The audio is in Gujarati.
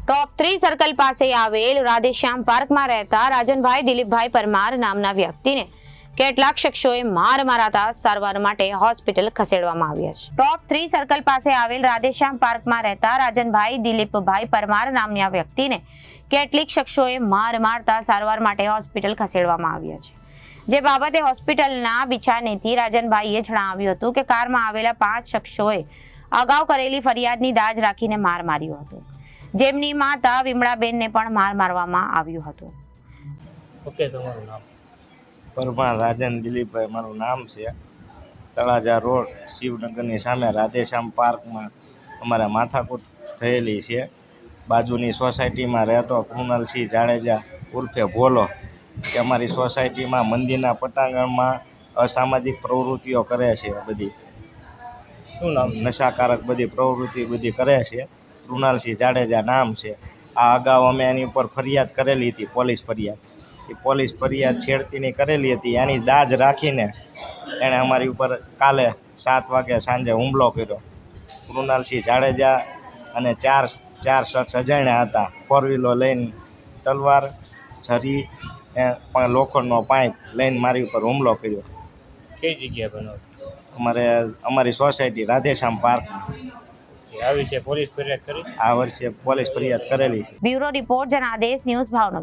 ટોપ 3 સર્કલ પાસે આવેલ રાધેશ્યામ પાર્કમાં રહેતા રાજનભાઈ દિલીપભાઈ પરમાર નામના વ્યક્તિને કેટલાક શખ્સોએ માર મારતા સારવાર માટે હોસ્પિટલ ખસેડવામાં આવ્યા છે. ટોપ 3 સર્કલ પાસે આવેલ રાધેશ્યામ પાર્કમાં રહેતા રાજનભાઈ દિલીપભાઈ પરમાર નામના વ્યક્તિને કેટલીક શખ્સોએ માર મારતા સારવાર માટે હોસ્પિટલ ખસેડવામાં આવ્યા છે. જે બાબતે હોસ્પિટલના બિછાનેથી રાજનભાઈએ જણાવ્યું હતું કે કારમાં આવેલા 5 શખ્સોએ અગાઉ કરેલી ફરિયાદની દાજ રાખીને માર માર્યો હતો, જેમની માતા વિમળાબેનને પણ માર મારવામાં આવ્યું હતું. ઓકે, તમારું નામ? પરમાર રાજન દિલીપભાઈ મારું નામ છે. તળાજા રોડ શિવનગરની સામે રાધેશ્યામ પાર્કમાં અમારે માથાકૂટ થયેલી છે. બાજુની સોસાયટીમાં રહેતો કૃણાલસિંહ જાડેજા ઉર્ફે ભોલો કે અમારી સોસાયટીમાં મંદિરના પટાંગણમાં અસામાજિક પ્રવૃત્તિઓ કરે છે. બધી શું નામ? નશાકારક બધી પ્રવૃત્તિ બધી કરે છે. કૃણાલસિંહ જાડેજા નામ છે. આ અગાઉ અમે એની ઉપર ફરિયાદ કરેલી હતી, પોલીસ ફરિયાદ. એ પોલીસ ફરિયાદ છેડતીની કરેલી હતી. એની દાજ રાખીને એણે અમારી ઉપર કાલે 7 વાગે સાંજે હુમલો કર્યો. કૃણાલસિંહ જાડેજા અને ચાર શખ્સ અજાણ્યા હતા. 4 વ્હીલર લઈને તલવાર, છરી, પણ લોખંડનો પાઇપ લઈને મારી ઉપર હુમલો કર્યો. કઈ જગ્યાએ બનાવ? અમારી સોસાયટી રાધેશ્યામ પાર્કમાં. આ વિશે પોલીસ ફરિયાદ કરી? આ વર્ષે પોલીસ ફરિયાદ કરેલી છે. Bureau report Janadesh news Bhavnagar.